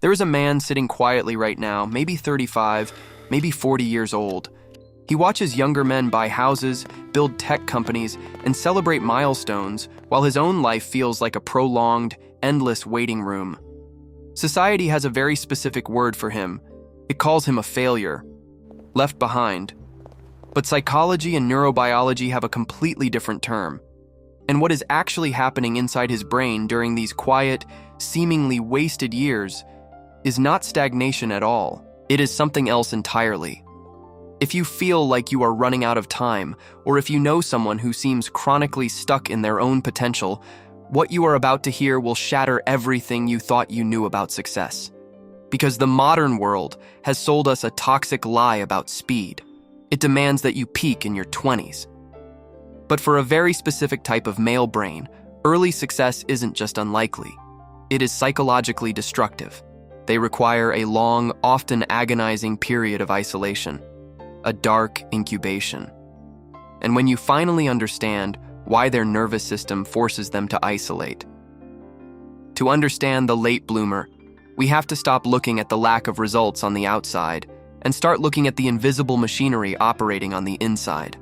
There is a man sitting quietly right now, maybe 35, maybe 40 years old. He watches younger men buy houses, build tech companies, and celebrate milestones, while his own life feels like a prolonged, endless waiting room. Society has a very specific word for him. It calls him a failure, left behind. But psychology and neurobiology have a completely different term. And what is actually happening inside his brain during these quiet, seemingly wasted years is not stagnation at all. It is something else entirely. If you feel like you are running out of time, or if you know someone who seems chronically stuck in their own potential, what you are about to hear will shatter everything you thought you knew about success. Because the modern world has sold us a toxic lie about speed. It demands that you peak in your 20s. But for a very specific type of male brain, early success isn't just unlikely. It is psychologically destructive. They require a long, often agonizing period of isolation, a dark incubation. And when you finally understand why their nervous system forces them to isolate. To understand the late bloomer, we have to stop looking at the lack of results on the outside and start looking at the invisible machinery operating on the inside.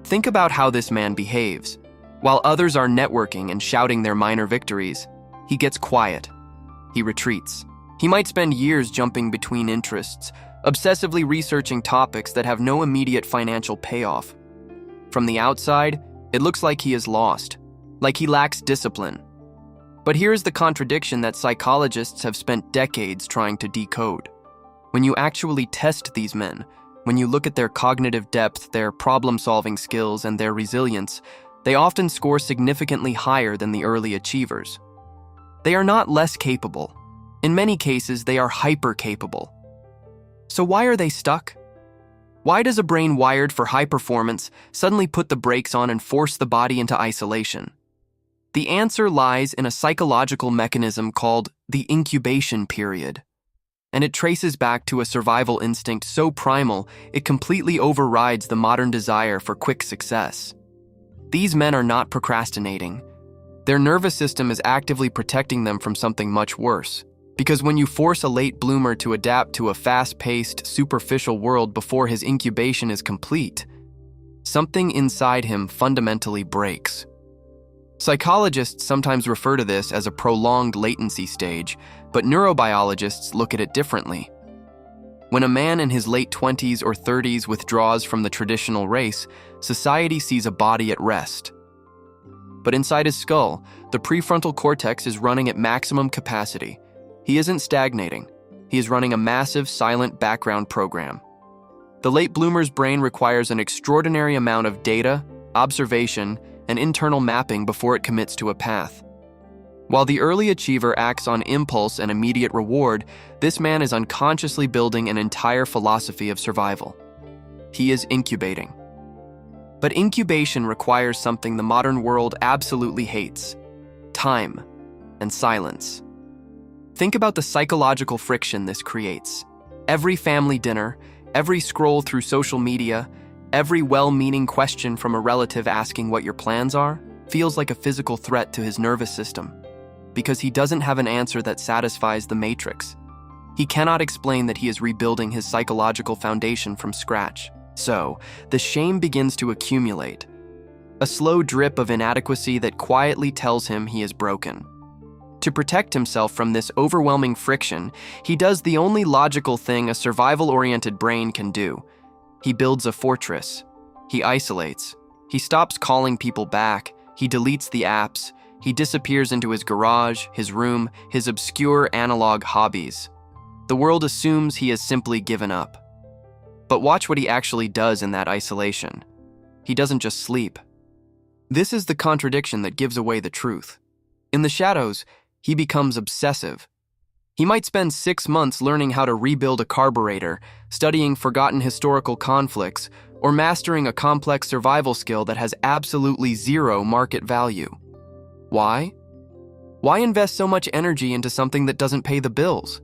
Think about how this man behaves. While others are networking and shouting their minor victories, he gets quiet. He retreats. He might spend years jumping between interests, obsessively researching topics that have no immediate financial payoff. From the outside, it looks like he is lost, like he lacks discipline. But here's the contradiction that psychologists have spent decades trying to decode. When you actually test these men, when you look at their cognitive depth, their problem-solving skills, and their resilience, they often score significantly higher than the early achievers. They are not less capable. In many cases, they are hyper-capable. So why are they stuck? Why does a brain wired for high performance suddenly put the brakes on and force the body into isolation? The answer lies in a psychological mechanism called the incubation period. And it traces back to a survival instinct so primal it completely overrides the modern desire for quick success. These men are not procrastinating. Their nervous system is actively protecting them from something much worse. Because when you force a late bloomer to adapt to a fast-paced, superficial world before his incubation is complete, something inside him fundamentally breaks. Psychologists sometimes refer to this as a prolonged latency stage, but neurobiologists look at it differently. When a man in his late 20s or 30s withdraws from the traditional race, society sees a body at rest. But inside his skull, the prefrontal cortex is running at maximum capacity. He isn't stagnating. He is running a massive, silent background program. The late bloomer's brain requires an extraordinary amount of data, observation, and internal mapping before it commits to a path. While the early achiever acts on impulse and immediate reward, this man is unconsciously building an entire philosophy of survival. He is incubating. But incubation requires something the modern world absolutely hates: time and silence. Think about the psychological friction this creates. Every family dinner, every scroll through social media, every well-meaning question from a relative asking what your plans are feels like a physical threat to his nervous system, because he doesn't have an answer that satisfies the matrix. He cannot explain that he is rebuilding his psychological foundation from scratch. So, the shame begins to accumulate, a slow drip of inadequacy that quietly tells him he is broken. To protect himself from this overwhelming friction, he does the only logical thing a survival-oriented brain can do. He builds a fortress. He isolates. He stops calling people back. He deletes the apps. He disappears into his garage, his room, his obscure analog hobbies. The world assumes he has simply given up. But watch what he actually does in that isolation. He doesn't just sleep. This is the contradiction that gives away the truth. In the shadows, he becomes obsessive. He might spend 6 months learning how to rebuild a carburetor, studying forgotten historical conflicts, or mastering a complex survival skill that has absolutely zero market value. Why? Why invest so much energy into something that doesn't pay the bills?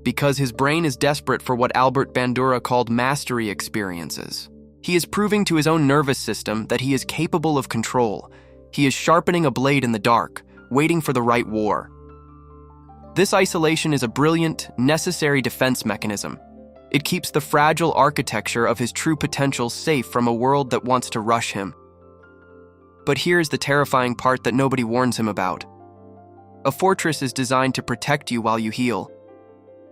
Because his brain is desperate for what Albert Bandura called mastery experiences. He is proving to his own nervous system that he is capable of control. He is sharpening a blade in the dark, waiting for the right war. This isolation is a brilliant, necessary defense mechanism. It keeps the fragile architecture of his true potential safe from a world that wants to rush him. But here's the terrifying part that nobody warns him about. A fortress is designed to protect you while you heal.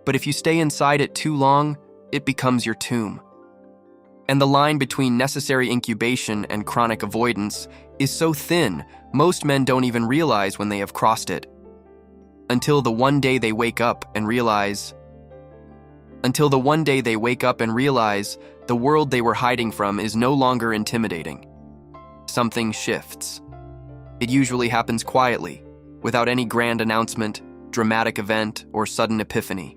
But if you stay inside it too long, it becomes your tomb. And the line between necessary incubation and chronic avoidance is so thin, most men don't even realize when they have crossed it. Until the one day they wake up and realize the world they were hiding from is no longer intimidating. Something shifts. It usually happens quietly, without any grand announcement, dramatic event, or sudden epiphany.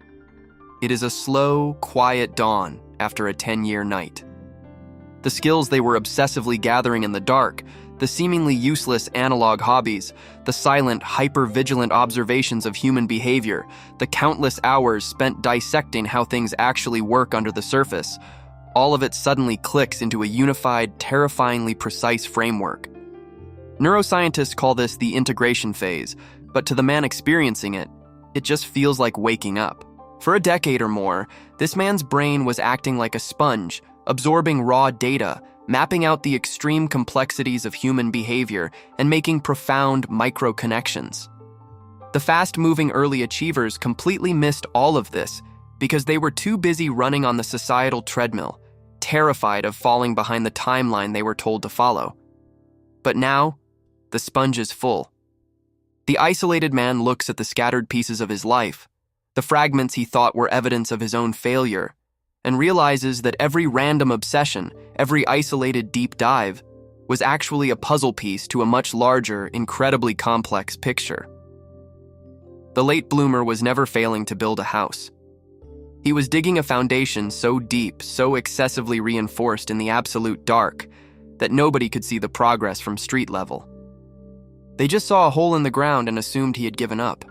It is a slow, quiet dawn after a 10-year night. The skills they were obsessively gathering in the dark, the seemingly useless analog hobbies, the silent, hyper-vigilant observations of human behavior, the countless hours spent dissecting how things actually work under the surface, all of it suddenly clicks into a unified, terrifyingly precise framework. Neuroscientists call this the integration phase, but to the man experiencing it, it just feels like waking up. For a decade or more, this man's brain was acting like a sponge, absorbing raw data, mapping out the extreme complexities of human behavior, and making profound micro-connections. The fast-moving early achievers completely missed all of this because they were too busy running on the societal treadmill, terrified of falling behind the timeline they were told to follow. But now, the sponge is full. The isolated man looks at the scattered pieces of his life, the fragments he thought were evidence of his own failure, and realizes that every random obsession, every isolated deep dive, was actually a puzzle piece to a much larger, incredibly complex picture. The late bloomer was never failing to build a house. He was digging a foundation so deep, so excessively reinforced in the absolute dark, that nobody could see the progress from street level. They just saw a hole in the ground and assumed he had given up.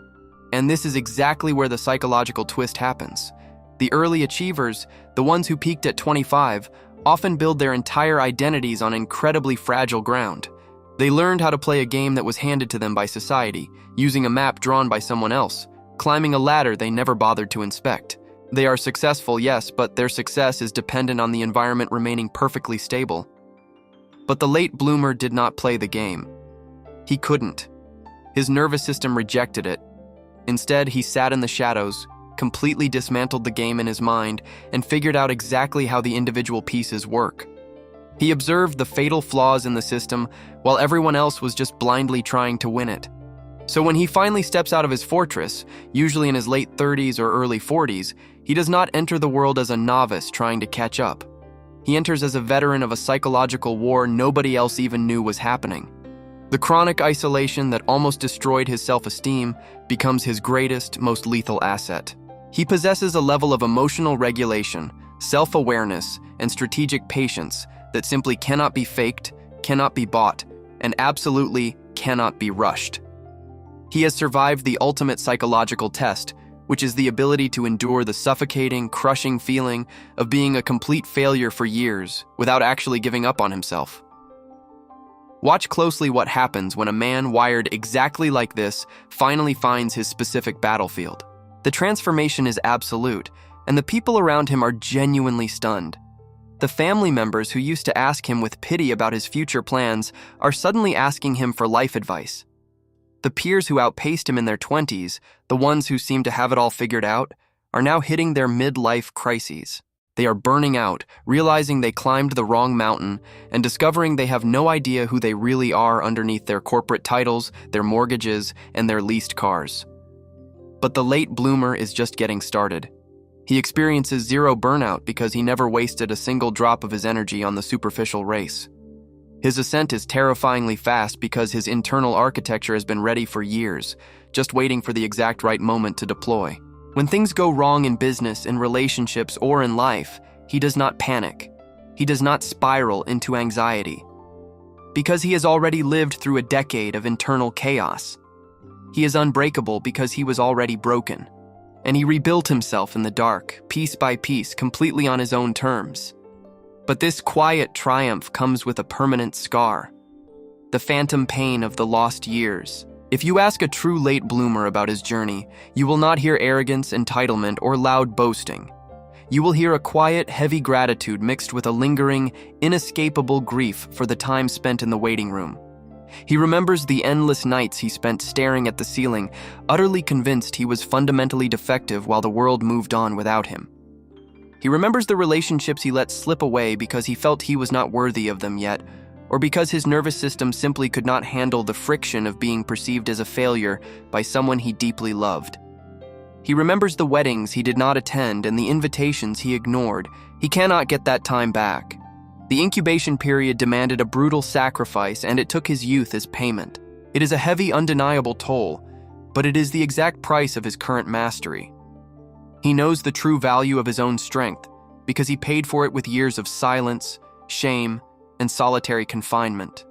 And this is exactly where the psychological twist happens. The early achievers, the ones who peaked at 25, often build their entire identities on incredibly fragile ground. They learned how to play a game that was handed to them by society, using a map drawn by someone else, climbing a ladder they never bothered to inspect. They are successful, yes, but their success is dependent on the environment remaining perfectly stable. But the late bloomer did not play the game. He couldn't. His nervous system rejected it. Instead, he sat in the shadows, completely dismantled the game in his mind, and figured out exactly how the individual pieces work. He observed the fatal flaws in the system while everyone else was just blindly trying to win it. So when he finally steps out of his fortress, usually in his late 30s or early 40s, he does not enter the world as a novice trying to catch up. He enters as a veteran of a psychological war nobody else even knew was happening. The chronic isolation that almost destroyed his self-esteem becomes his greatest, most lethal asset. He possesses a level of emotional regulation, self-awareness, and strategic patience that simply cannot be faked, cannot be bought, and absolutely cannot be rushed. He has survived the ultimate psychological test, which is the ability to endure the suffocating, crushing feeling of being a complete failure for years without actually giving up on himself. Watch closely what happens when a man wired exactly like this finally finds his specific battlefield. The transformation is absolute, and the people around him are genuinely stunned. The family members who used to ask him with pity about his future plans are suddenly asking him for life advice. The peers who outpaced him in their 20s, the ones who seemed to have it all figured out, are now hitting their midlife crises. They are burning out, realizing they climbed the wrong mountain, and discovering they have no idea who they really are underneath their corporate titles, their mortgages, and their leased cars. But the late bloomer is just getting started. He experiences zero burnout because he never wasted a single drop of his energy on the superficial race. His ascent is terrifyingly fast because his internal architecture has been ready for years, just waiting for the exact right moment to deploy. When things go wrong in business, in relationships, or in life, he does not panic. He does not spiral into anxiety. Because he has already lived through a decade of internal chaos. He is unbreakable because he was already broken. And he rebuilt himself in the dark, piece by piece, completely on his own terms. But this quiet triumph comes with a permanent scar. The phantom pain of the lost years, If you ask a true late bloomer about his journey, you will not hear arrogance, entitlement, or loud boasting. You will hear a quiet, heavy gratitude mixed with a lingering, inescapable grief for the time spent in the waiting room. He remembers the endless nights he spent staring at the ceiling, utterly convinced he was fundamentally defective while the world moved on without him. He remembers the relationships he let slip away because he felt he was not worthy of them yet, or because his nervous system simply could not handle the friction of being perceived as a failure by someone he deeply loved. He remembers the weddings he did not attend and the invitations he ignored. He cannot get that time back. The incubation period demanded a brutal sacrifice, and it took his youth as payment. It is a heavy, undeniable toll, but it is the exact price of his current mastery. He knows the true value of his own strength because he paid for it with years of silence, shame, and solitary confinement.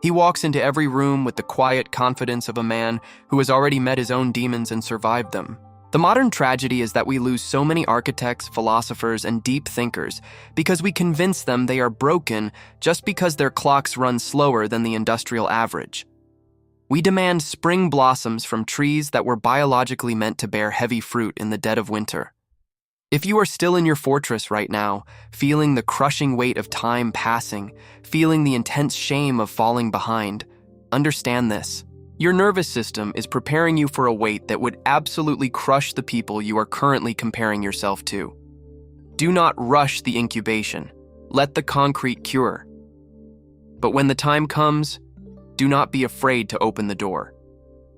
He walks into every room with the quiet confidence of a man who has already met his own demons and survived them. The modern tragedy is that we lose so many architects, philosophers, and deep thinkers because we convince them they are broken just because their clocks run slower than the industrial average. We demand spring blossoms from trees that were biologically meant to bear heavy fruit in the dead of winter. If you are still in your fortress right now, feeling the crushing weight of time passing, feeling the intense shame of falling behind, understand this. Your nervous system is preparing you for a weight that would absolutely crush the people you are currently comparing yourself to. Do not rush the incubation. Let the concrete cure. But when the time comes, do not be afraid to open the door.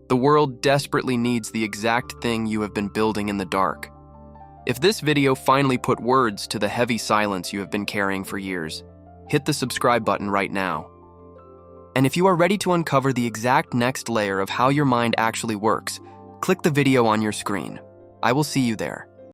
The world desperately needs the exact thing you have been building in the dark. If this video finally put words to the heavy silence you have been carrying for years, hit the subscribe button right now. And if you are ready to uncover the exact next layer of how your mind actually works, click the video on your screen. I will see you there.